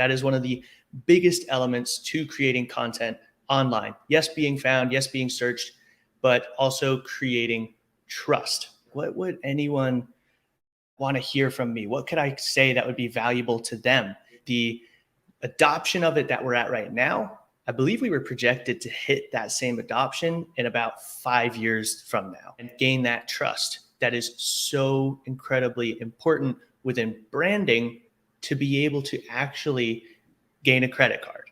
That is one of the biggest elements to creating content online. Yes, being found, yes, being searched, but also creating trust. What would anyone want to hear from me? What could I say that would be valuable to them? The adoption of it that we're at right now, I believe we were projected to hit that same adoption in about 5 years from now and gain that trust that is so incredibly important within branding to be able to actually gain a credit card.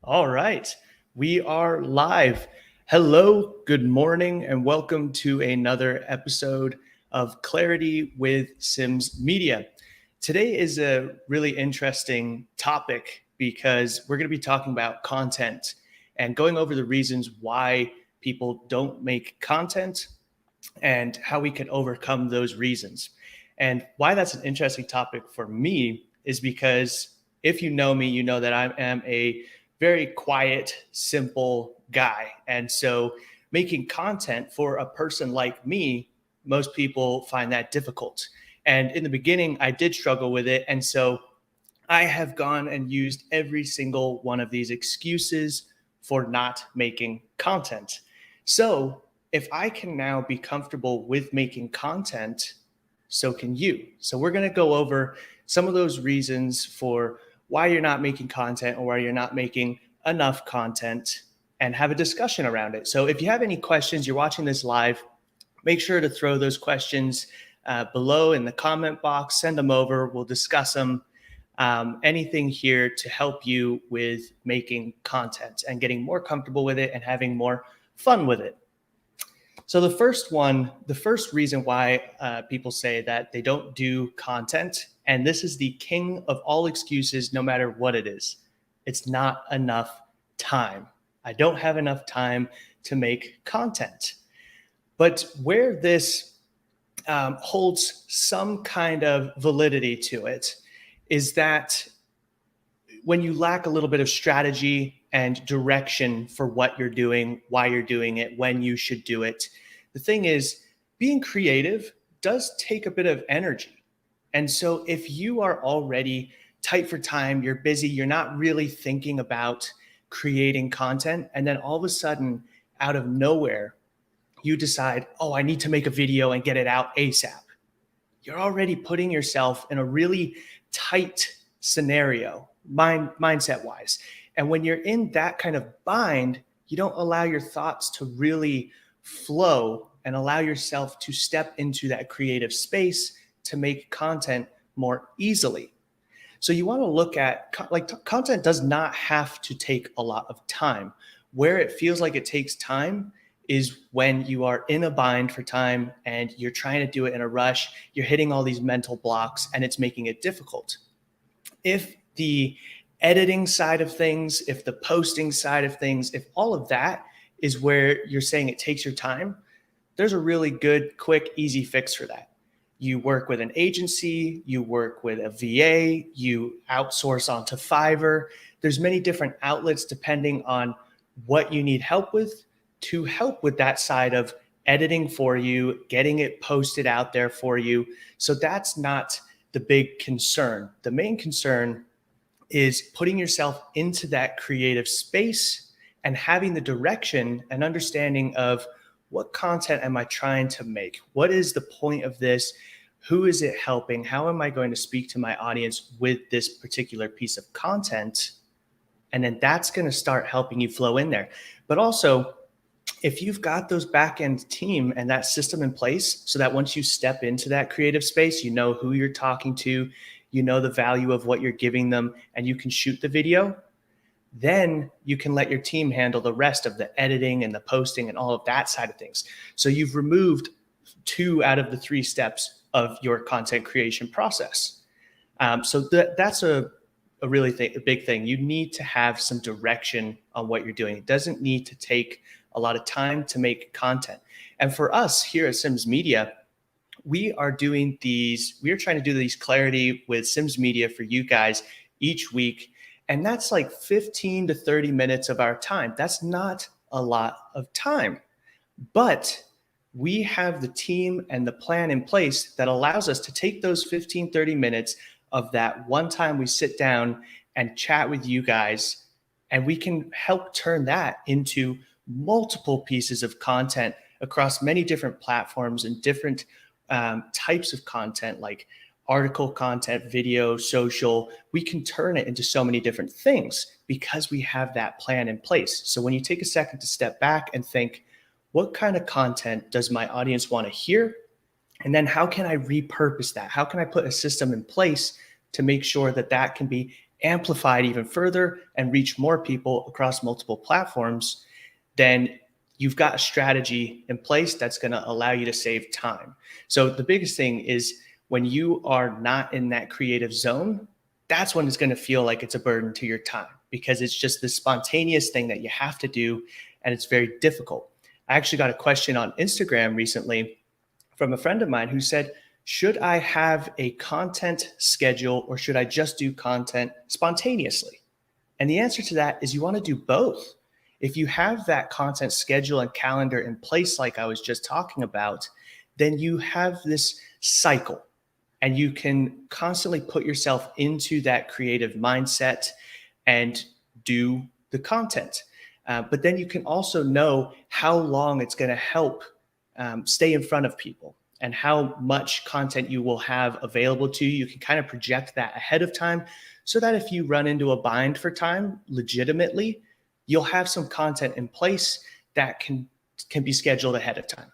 All right, we are live. Hello, good morning, and welcome to another episode of Clarity with Sims Media. Today is a really interesting topic because we're going to be talking about content and going over the reasons why people don't make content and how we can overcome those reasons. And why that's an interesting topic for me is because if you know me, you know that I am a very quiet, simple guy. And so making content for a person like me, most people find that difficult. And in the beginning, I did struggle with it. And so I have gone and used every single one of these excuses for not making content. So if I can now be comfortable with making content, so can you. So we're going to go over some of those reasons for why you're not making content or why you're not making enough content and have a discussion around it. So if you have any questions, you're watching this live, make sure to throw those questions below in the comment box, send them over, we'll discuss them. Anything here to help you with making content and getting more comfortable with it and having more fun with it. So the first reason why people say that they don't do content, and this is the king of all excuses, no matter what it is, it's not enough time. I don't have enough time to make content. But where this holds some kind of validity to it is that when you lack a little bit of strategy and direction for what you're doing, why you're doing it, when you should do it. The thing is, being creative does take a bit of energy. And so if you are already tight for time, you're busy, you're not really thinking about creating content, and then all of a sudden, out of nowhere, you decide, oh, I need to make a video and get it out ASAP. You're already putting yourself in a really tight scenario, mindset-wise. And when you're in that kind of bind, you don't allow your thoughts to really flow and allow yourself to step into that creative space to make content more easily. So you want to look at, content does not have to take a lot of time. Where it feels like it takes time is when you are in a bind for time and you're trying to do it in a rush, you're hitting all these mental blocks and it's making it difficult. If the editing side of things, if the posting side of things, if all of that is where you're saying it takes your time, there's a really good, quick, easy fix for that. You work with an agency, you work with a VA, you outsource onto Fiverr. There's many different outlets depending on what you need help with to help with that side of editing for you, getting it posted out there for you. So that's not the big concern. The main concern is putting yourself into that creative space and having the direction and understanding of what content am I trying to make? What is the point of this? Who is it helping? How am I going to speak to my audience with this particular piece of content? And then that's going to start helping you flow in there. But also, if you've got those back-end team and that system in place so that once you step into that creative space, you know who you're talking to, you know the value of what you're giving them, and you can shoot the video, then you can let your team handle the rest of the editing and the posting and all of that side of things. So you've removed 2 out of the 3 steps of your content creation process. So that's a really a big thing. You need to have some direction on what you're doing. It doesn't need to take a lot of time to make content. And for us here at Sims Media, we are trying to do these Clarity with Sims Media for you guys each week. And that's like 15 to 30 minutes of our time. That's not a lot of time, but we have the team and the plan in place that allows us to take those 15, 30 minutes, of that one time we sit down and chat with you guys, and we can help turn that into multiple pieces of content across many different platforms and different types of content, like article content, video, social. We can turn it into so many different things because we have that plan in place. So when you take a second to step back and think, what kind of content does my audience want to hear? And then how can I repurpose that? How can I put a system in place to make sure that that can be amplified even further and reach more people across multiple platforms? Then you've got a strategy in place that's going to allow you to save time. So the biggest thing is when you are not in that creative zone, that's when it's going to feel like it's a burden to your time, because it's just this spontaneous thing that you have to do, and it's very difficult. I actually got a question on Instagram recently from a friend of mine who said, should I have a content schedule or should I just do content spontaneously? And the answer to that is you want to do both. If you have that content schedule and calendar in place, like I was just talking about, then you have this cycle and you can constantly put yourself into that creative mindset and do the content. But then you can also know how long it's going to help stay in front of people and how much content you will have available to you. You can kind of project that ahead of time so that if you run into a bind for time legitimately, you'll have some content in place that can be scheduled ahead of time.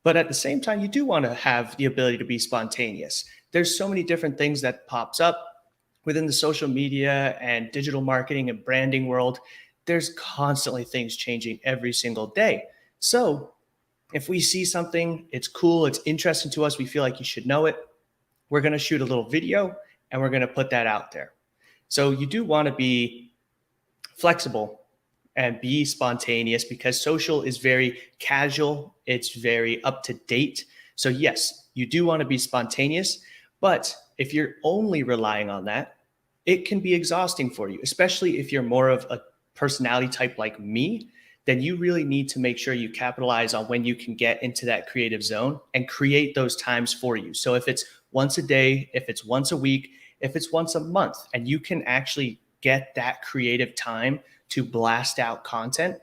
But at the same time, you do want to have the ability to be spontaneous. There's so many different things that pops up within the social media and digital marketing and branding world. There's constantly things changing every single day. So if we see something, it's cool, it's interesting to us, we feel like you should know it, we're going to shoot a little video and we're going to put that out there. So you do want to be flexible and be spontaneous, because social is very casual. It's very up to date. So yes, you do want to be spontaneous, but if you're only relying on that, it can be exhausting for you, especially if you're more of a personality type like me. Then you really need to make sure you capitalize on when you can get into that creative zone and create those times for you. So if it's once a day, if it's once a week, if it's once a month, and you can actually get that creative time to blast out content,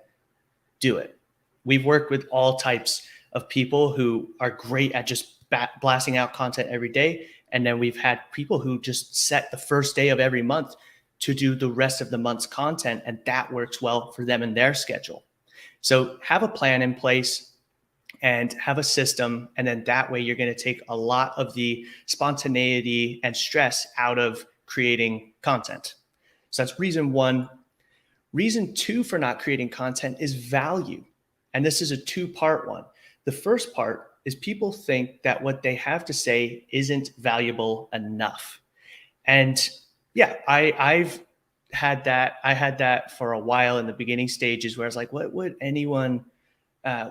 do it. We've worked with all types of people who are great at just blasting out content every day. And then we've had people who just set the first day of every month to do the rest of the month's content, and that works well for them in their schedule. So have a plan in place and have a system, and then that way you're going to take a lot of the spontaneity and stress out of creating content. So that's reason one. Reason two for not creating content is value. And this is a two-part one. The first part is people think that what they have to say isn't valuable enough. And yeah, I've had that. I had that for a while in the beginning stages where I was like, what would anyone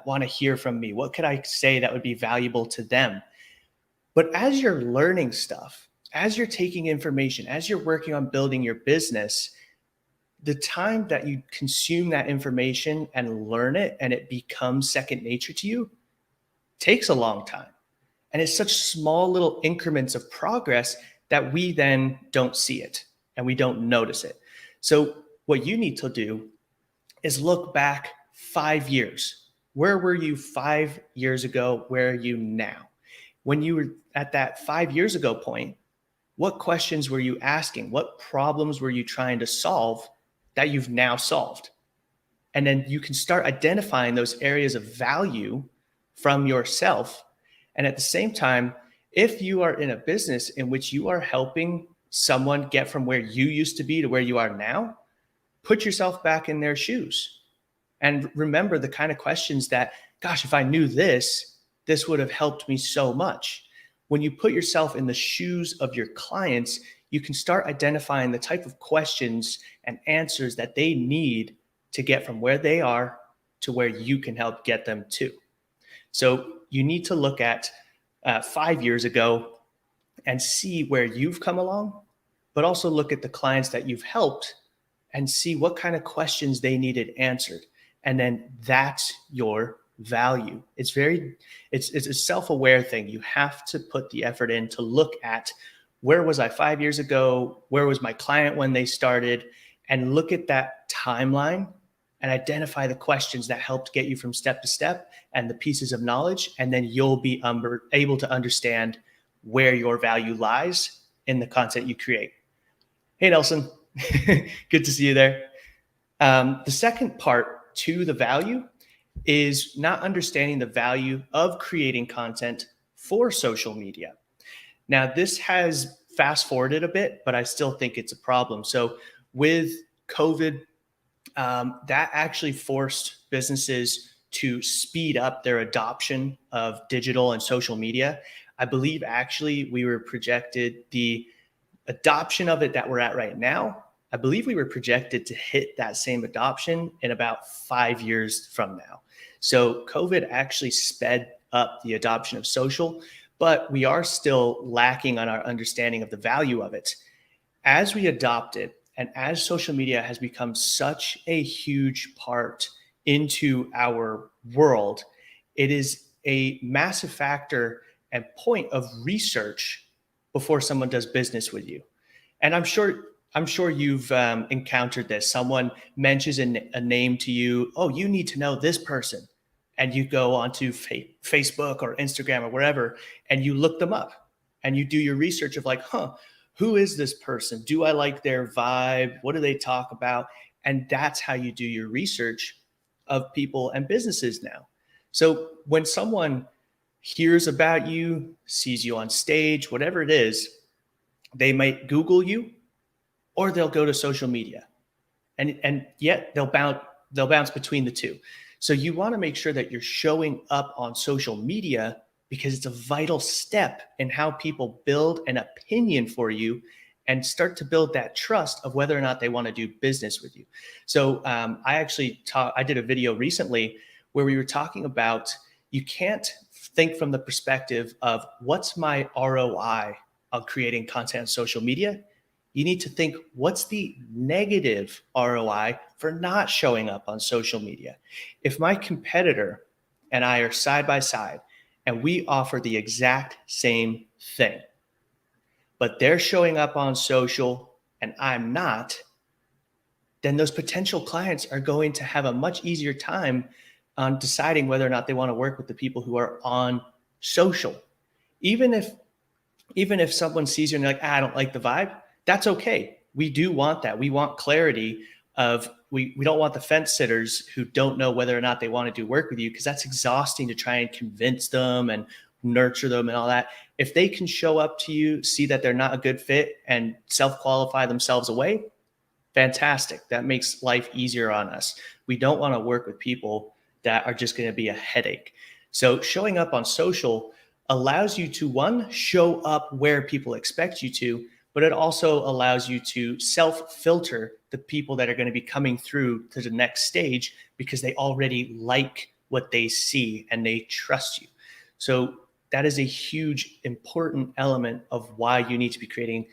want to hear from me? What could I say that would be valuable to them? But as you're learning stuff, as you're taking information, as you're working on building your business, the time that you consume that information and learn it and it becomes second nature to you takes a long time. And it's such small little increments of progress that we then don't see it and we don't notice it. So what you need to do is look back 5 years. Where were you 5 years ago? Where are you now? When you were at that 5 years ago point, what questions were you asking? What problems were you trying to solve that you've now solved? And then you can start identifying those areas of value from yourself. And at the same time, if you are in a business in which you are helping someone get from where you used to be to where you are now, put yourself back in their shoes and remember the kind of questions that, gosh, if I knew this, this would have helped me so much. When you put yourself in the shoes of your clients, you can start identifying the type of questions and answers that they need to get from where they are to where you can help get them to. So you need to look at 5 years ago and see where you've come along, but also look at the clients that you've helped and see what kind of questions they needed answered. And then that's your value. It's a self-aware thing. You have to put the effort in to look at where was I 5 years ago? Where was my client when they started? And look at that timeline and identify the questions that helped get you from step to step and the pieces of knowledge. And then you'll be able to understand where your value lies in the content you create. Hey, Nelson. Good to see you there. The second part to the value is not understanding the value of creating content for social media. Now, this has fast forwarded a bit, but I still think it's a problem. So with COVID, that actually forced businesses to speed up their adoption of digital and social media. I believe actually we were projected the adoption of it that we're at right now. I believe we were projected to hit that same adoption in about 5 years from now. So COVID actually sped up the adoption of social, but we are still lacking on our understanding of the value of it. As we adopt it, and as social media has become such a huge part into our world, it is a massive factor and point of research before someone does business with you. And I'm sure you've encountered this. Someone mentions a name to you. Oh, you need to know this person. And you go onto Facebook or Instagram or wherever, and you look them up and you do your research of like, who is this person? Do I like their vibe? What do they talk about? And that's how you do your research of people and businesses now. So when someone hears about you, sees you on stage, whatever it is, they might Google you or they'll go to social media. And yet they'll bounce between the two. So you want to make sure that you're showing up on social media because it's a vital step in how people build an opinion for you and start to build that trust of whether or not they want to do business with you. So I did a video recently where we were talking about you can't think from the perspective of what's my ROI of creating content on social media. You need to think, what's the negative ROI for not showing up on social media? If my competitor and I are side by side and we offer the exact same thing, but they're showing up on social and I'm not, then those potential clients are going to have a much easier time on deciding whether or not they want to work with the people who are on social. Even if someone sees you and they're like, I don't like the vibe, that's okay. We do want that. We want clarity of, we don't want the fence sitters who don't know whether or not they want to do work with you, because that's exhausting to try and convince them and nurture them and all that. If they can show up to you, see that they're not a good fit and self-qualify themselves away, fantastic. That makes life easier on us. We don't want to work with people that are just going to be a headache. So showing up on social allows you to, one, show up where people expect you to, but it also allows you to self-filter the people that are going to be coming through to the next stage because they already like what they see and they trust you. So that is a huge, important element of why you need to be creating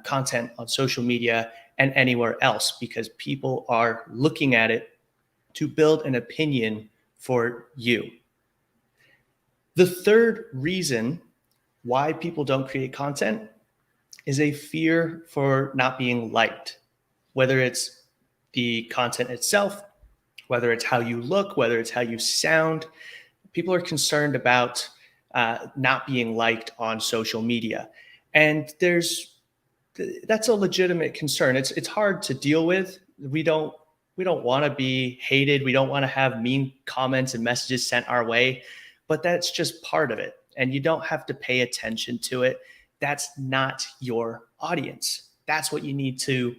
content on social media and anywhere else, because people are looking at it to build an opinion for you. The third reason why people don't create content is a fear for not being liked, whether it's the content itself, whether it's how you look, whether it's how you sound. People are concerned about not being liked on social media. And that's a legitimate concern. It's hard to deal with. We don't want to be hated. We don't want to have mean comments and messages sent our way, but that's just part of it. And you don't have to pay attention to it. That's not your audience. That's what you need to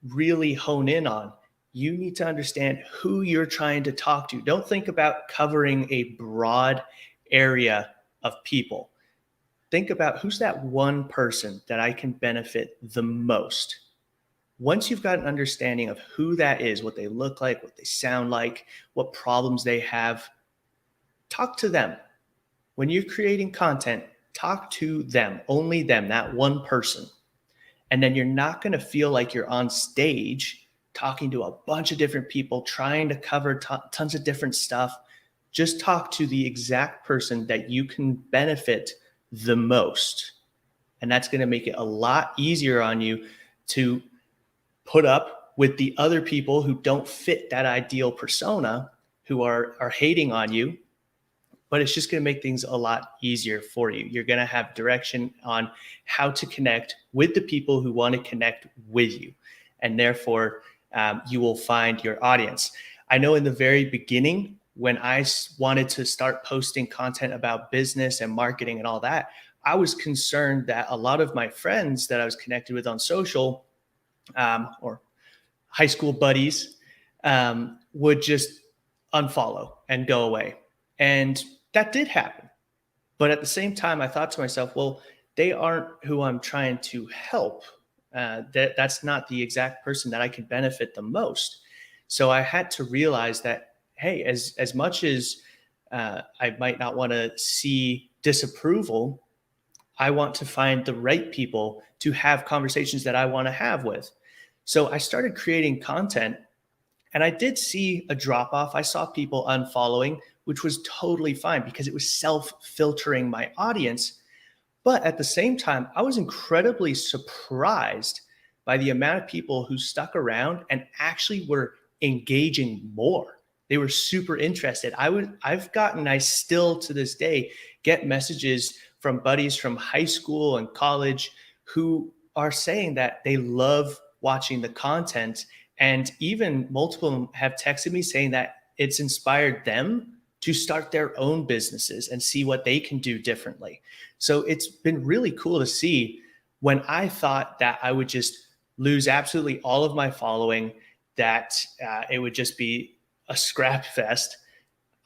really hone in on. You need to understand who you're trying to talk to. Don't think about covering a broad area of people. Think about, who's that one person that I can benefit the most? Once you've got an understanding of who that is, what they look like, what they sound like, what problems they have, talk to them. When you're creating content, talk to them, only them, that one person. And then you're not going to feel like you're on stage talking to a bunch of different people, trying to cover tons of different stuff. Just talk to the exact person that you can benefit the most. And that's going to make it a lot easier on you to put up with the other people who don't fit that ideal persona, who are hating on you. But it's just going to make things a lot easier for you. You're going to have direction on how to connect with the people who want to connect with you. And therefore, you will find your audience. I know in the very beginning, when I wanted to start posting content about business and marketing and all that, I was concerned that a lot of my friends that I was connected with on social, or high school buddies, would just unfollow and go away. And that did happen. But at the same time, I thought to myself, well, they aren't who I'm trying to help. That's not the exact person that I could benefit the most. So I had to realize that, hey, as much as I might not want to see disapproval, I want to find the right people to have conversations that I want to have with. So I started creating content, and I did see a drop off. I saw people unfollowing, which was totally fine because it was self-filtering my audience. But at the same time, I was incredibly surprised by the amount of people who stuck around and actually were engaging more. They were super interested. I still to this day get messages from buddies from high school and college who are saying that they love watching the content. And even multiple of them have texted me saying that it's inspired them to start their own businesses and see what they can do differently. So it's been really cool to see. When I thought that I would just lose absolutely all of my following, that it would just be a scrap fest,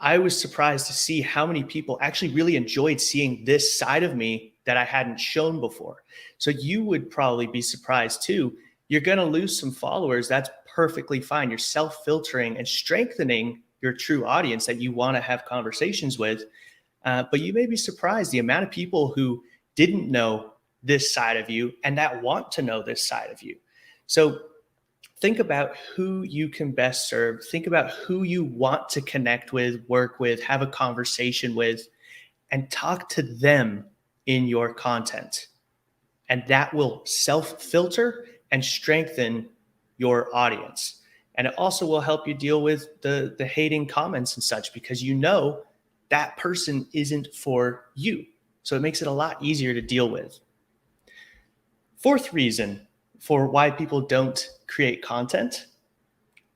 I was surprised to see how many people actually really enjoyed seeing this side of me that I hadn't shown before. So you would probably be surprised too. You're going to lose some followers. That's perfectly fine. You're self-filtering and strengthening your true audience that you want to have conversations with. But you may be surprised the amount of people who didn't know this side of you and that want to know this side of you. So think about who you can best serve. Think about who you want to connect with, work with, have a conversation with, and talk to them in your content. And that will self-filter and strengthen your audience. And it also will help you deal with the hating comments and such, because you know that person isn't for you. So it makes it a lot easier to deal with. Fourth reason for why people don't create content: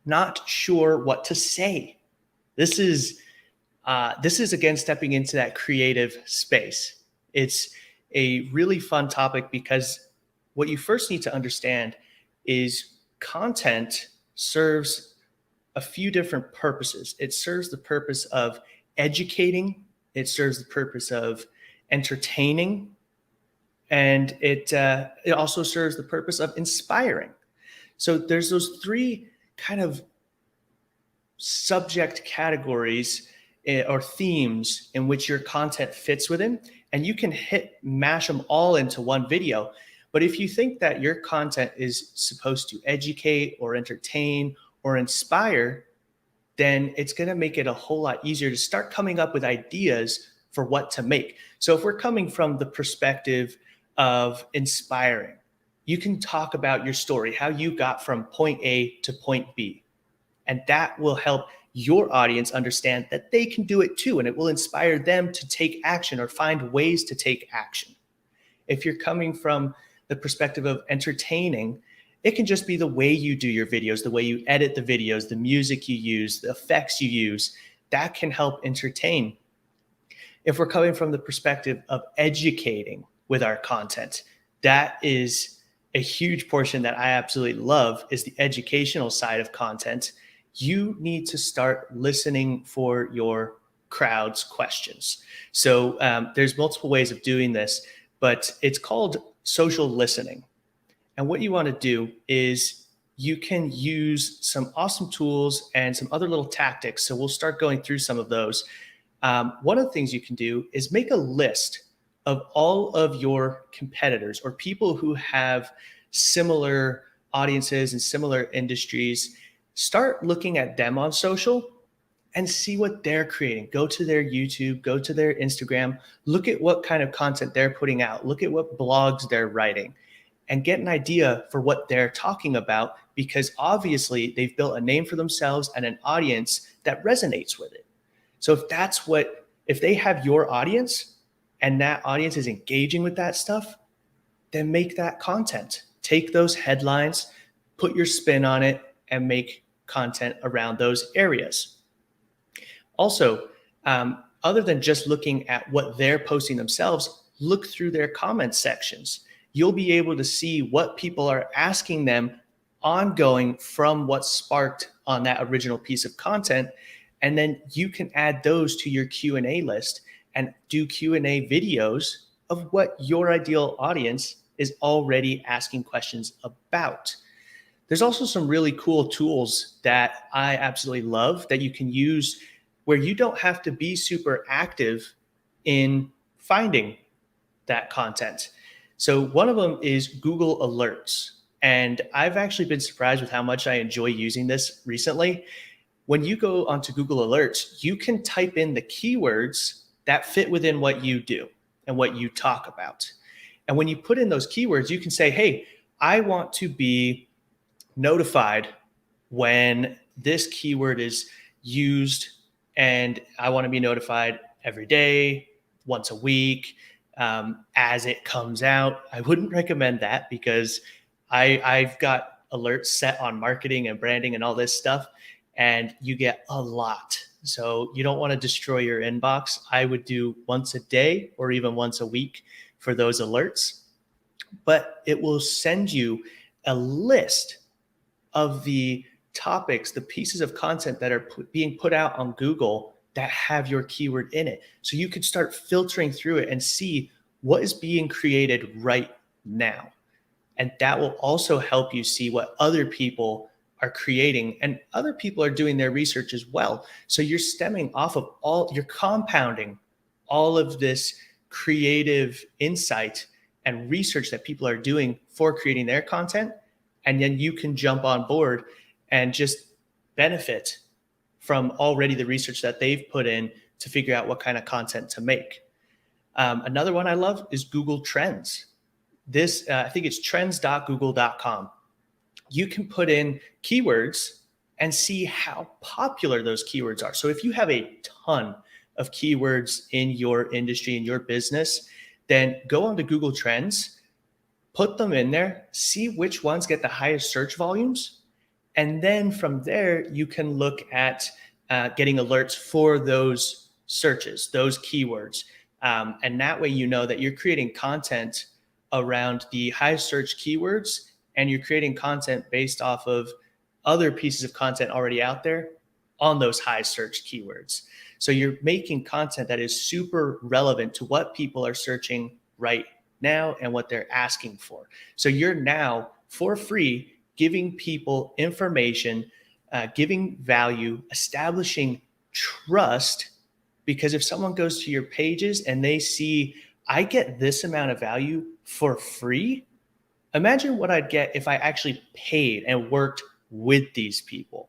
not sure what to say. This is again stepping into that creative space. It's a really fun topic because what you first need to understand is content serves a few different purposes. It serves the purpose of educating, it serves the purpose of entertaining, and it also serves the purpose of inspiring. So there's those three kind of subject categories or themes in which your content fits within, and you can mash them all into one video. But if you think that your content is supposed to educate or entertain or inspire, then it's going to make it a whole lot easier to start coming up with ideas for what to make. So if we're coming from the perspective of inspiring, you can talk about your story, how you got from point A to point B. And that will help your audience understand that they can do it too. And it will inspire them to take action or find ways to take action. If you're coming from the perspective of entertaining, it can just be the way you do your videos, the way you edit the videos, the music you use, the effects you use. That can help entertain. If we're coming from the perspective of educating with our content, that is a huge portion that I absolutely love, is the educational side of content. You need to start listening for your crowd's questions. So there's multiple ways of doing this, but it's called social listening. And what you want to do is you can use some awesome tools and some other little tactics. So we'll start going through some of those. One of the things you can do is make a list of all of your competitors or people who have similar audiences and similar industries. Start looking at them on social and see what they're creating. Go to their YouTube, go to their Instagram, look at what kind of content they're putting out, look at what blogs they're writing, and get an idea for what they're talking about, because obviously they've built a name for themselves and an audience that resonates with it. So if they have your audience and that audience is engaging with that stuff, then make that content. Take those headlines, put your spin on it, and make content around those areas. Also, other than just looking at what they're posting themselves, look through their comment sections. You'll be able to see what people are asking them ongoing from what sparked on that original piece of content. And then you can add those to your Q&A list and do Q&A videos of what your ideal audience is already asking questions about. There's also some really cool tools that I absolutely love that you can use where you don't have to be super active in finding that content. So one of them is Google Alerts. And I've actually been surprised with how much I enjoy using this recently. When you go onto Google Alerts, you can type in the keywords that fit within what you do and what you talk about. And when you put in those keywords, you can say, hey, I want to be notified when this keyword is used, and I want to be notified every day, once a week, as it comes out. I wouldn't recommend that because I've got alerts set on marketing and branding and all this stuff, and you get a lot. So you don't want to destroy your inbox. I would do once a day or even once a week for those alerts, but it will send you a list of the topics, the pieces of content that are being put out on Google that have your keyword in it. So you can start filtering through it and see what is being created right now. And that will also help you see what other people are creating, and other people are doing their research as well. So you're stemming off of you're compounding all of this creative insight and research that people are doing for creating their content. And then you can jump on board and just benefit from already the research that they've put in to figure out what kind of content to make. Another one I love is Google Trends. This, I think it's trends.google.com. You can put in keywords and see how popular those keywords are. So if you have a ton of keywords in your industry, in your business, then go onto Google Trends, put them in there, see which ones get the highest search volumes. And then from there, you can look at getting alerts for those searches, those keywords. And that way, you know that you're creating content around the high search keywords, and you're creating content based off of other pieces of content already out there on those high search keywords. So you're making content that is super relevant to what people are searching right now and what they're asking for. So you're now, for free, giving people information, giving value, establishing trust. Because if someone goes to your pages and they see, I get this amount of value for free, imagine what I'd get if I actually paid and worked with these people.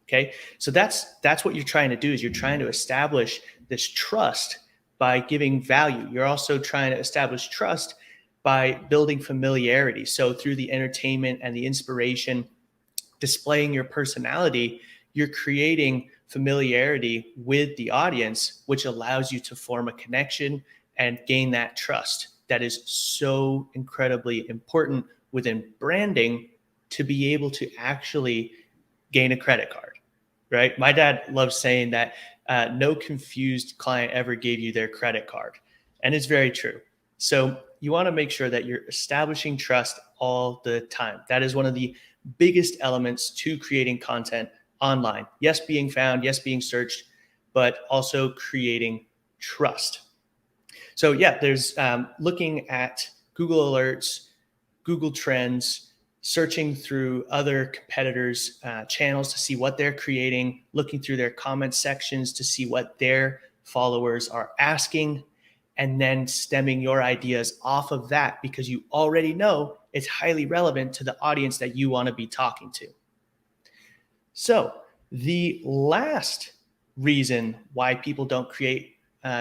Okay, so that's what you're trying to do, is you're trying to establish this trust by giving value. You're also trying to establish trust by building familiarity. So through the entertainment and the inspiration, displaying your personality, you're creating familiarity with the audience, which allows you to form a connection and gain that trust that is so incredibly important within branding to be able to actually gain a credit card, right? My dad loves saying that no confused client ever gave you their credit card. And it's very true. So you want to make sure that you're establishing trust all the time. That is one of the biggest elements to creating content online. Yes, being found, yes, being searched, but also creating trust. So yeah, there's looking at Google Alerts, Google Trends, searching through other competitors' channels to see what they're creating, looking through their comment sections to see what their followers are asking, and then stemming your ideas off of that because you already know it's highly relevant to the audience that you want to be talking to. So the last reason why people don't create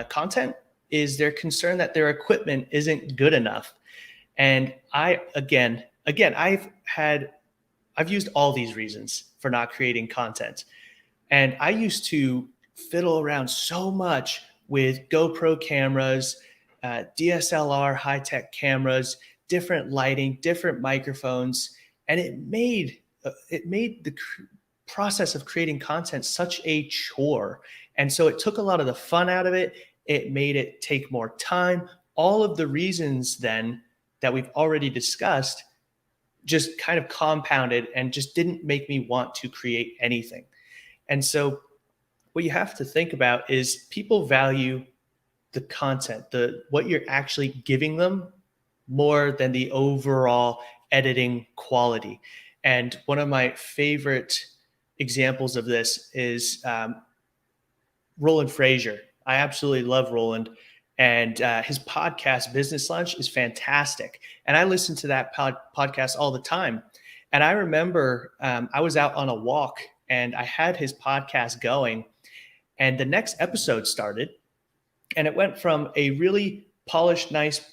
content is they're concerned that their equipment isn't good enough. And I've used all these reasons for not creating content. And I used to fiddle around so much with GoPro cameras, DSLR high tech cameras, different lighting, different microphones, and it made the process of creating content such a chore. And so it took a lot of the fun out of it. It made it take more time. All of the reasons then that we've already discussed just kind of compounded and just didn't make me want to create anything. And so what you have to think about is people value the content, the what you're actually giving them more than the overall editing quality. And one of my favorite examples of this is Roland Frazier. I absolutely love Roland, and his podcast Business Lunch is fantastic. And I listen to that podcast all the time. And I remember I was out on a walk and I had his podcast going, and the next episode started, and it went from a really polished, nice,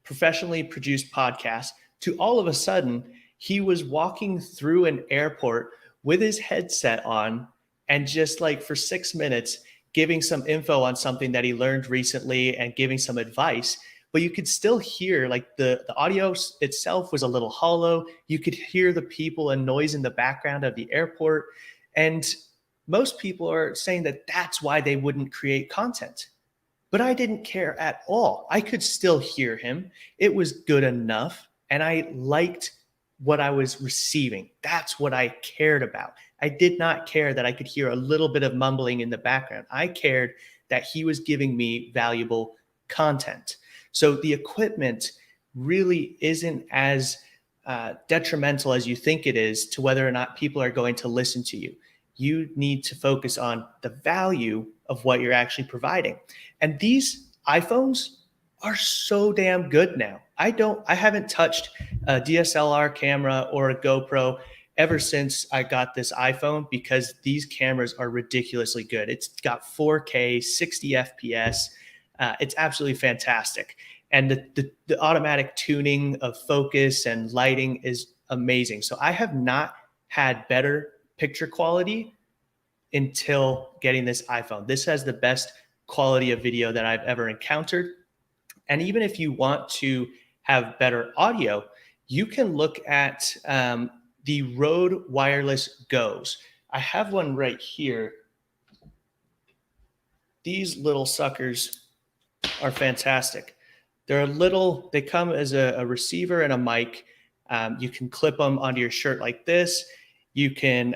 professionally produced podcast to all of a sudden he was walking through an airport with his headset on and just like for 6 minutes giving some info on something that he learned recently and giving some advice. But you could still hear like the audio itself was a little hollow. You could hear the people and noise in the background of the airport. And most people are saying that that's why they wouldn't create content. But I didn't care at all. I could still hear him. It was good enough. And I liked what I was receiving. That's what I cared about. I did not care that I could hear a little bit of mumbling in the background. I cared that he was giving me valuable content. So the equipment really isn't as detrimental as you think it is to whether or not people are going to listen to you. You need to focus on the value of what you're actually providing. And these iPhones are so damn good now. I haven't touched a DSLR camera or a GoPro ever since I got this iPhone because these cameras are ridiculously good. It's got 4K, 60 FPS. It's absolutely fantastic. And the automatic tuning of focus and lighting is amazing. So I have not had better picture quality until getting this iPhone. This has the best quality of video that I've ever encountered. And even if you want to have better audio, you can look at the Rode Wireless Go's. I have one right here. These little suckers are fantastic. They come as a receiver and a mic. You can clip them onto your shirt like this. You can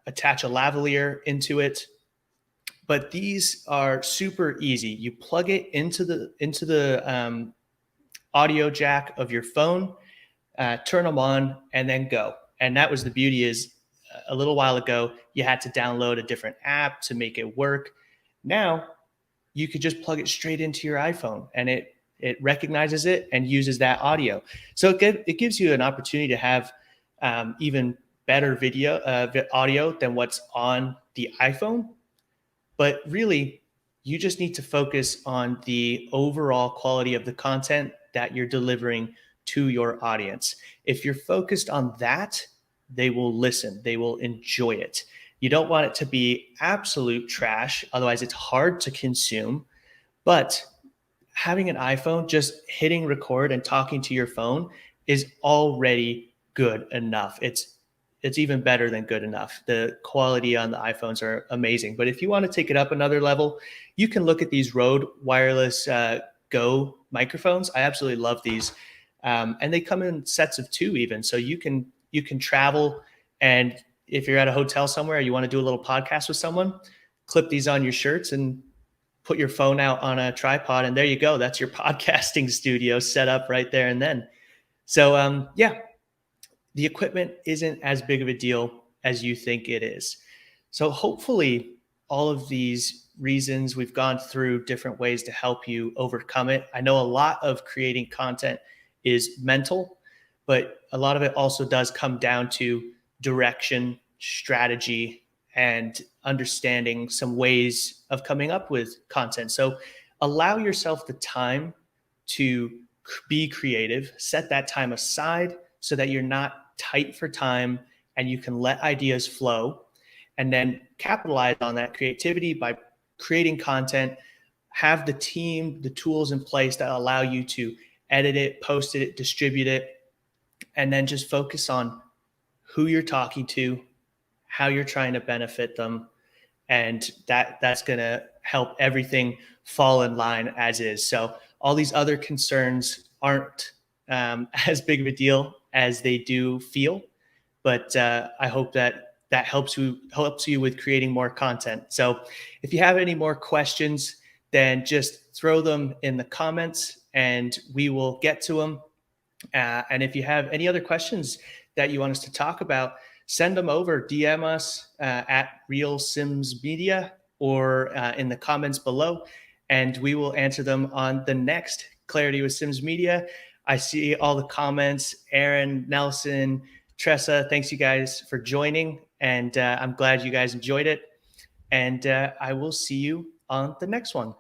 attach a lavalier into it. But these are super easy. You plug it into the audio jack of your phone, turn them on, and then go. And that was the beauty is a little while ago, you had to download a different app to make it work. Now you could just plug it straight into your iPhone and it recognizes it and uses that audio. So it gives you an opportunity to have even better audio than what's on the iPhone. But really, you just need to focus on the overall quality of the content that you're delivering to your audience. If you're focused on that, they will listen, they will enjoy it. You don't want it to be absolute trash, otherwise it's hard to consume. But having an iPhone, just hitting record and talking to your phone is already good enough. It's even better than good enough. The quality on the iPhones are amazing. But if you want to take it up another level, you can look at these Rode Wireless Go microphones. I absolutely love these. And they come in sets of 2 even. So you can travel, and if you're at a hotel somewhere, you want to do a little podcast with someone, clip these on your shirts and put your phone out on a tripod, and there you go. That's your podcasting studio set up right there and then. So the equipment isn't as big of a deal as you think it is. So hopefully all of these reasons we've gone through different ways to help you overcome it. I know a lot of creating content is mental, but a lot of it also does come down to direction, strategy, and understanding some ways of coming up with content. So allow yourself the time to be creative, set that time aside so that you're not tight for time and you can let ideas flow, and then capitalize on that creativity by creating content. Have the team, the tools in place that allow you to edit it, post it, distribute it, and then just focus on who you're talking to, how you're trying to benefit them, and that's going to help everything fall in line as is. So all these other concerns aren't as big of a deal as they do feel, but I hope that helps you with creating more content. So if you have any more questions, then just throw them in the comments and we will get to them. And if you have any other questions that you want us to talk about, send them over, DM us at Real Sims Media or in the comments below, and we will answer them on the next Clarity with Sims Media. I see all the comments. Aaron, Nelson, Tressa, thanks you guys for joining, and I'm glad you guys enjoyed it. And I will see you on the next one.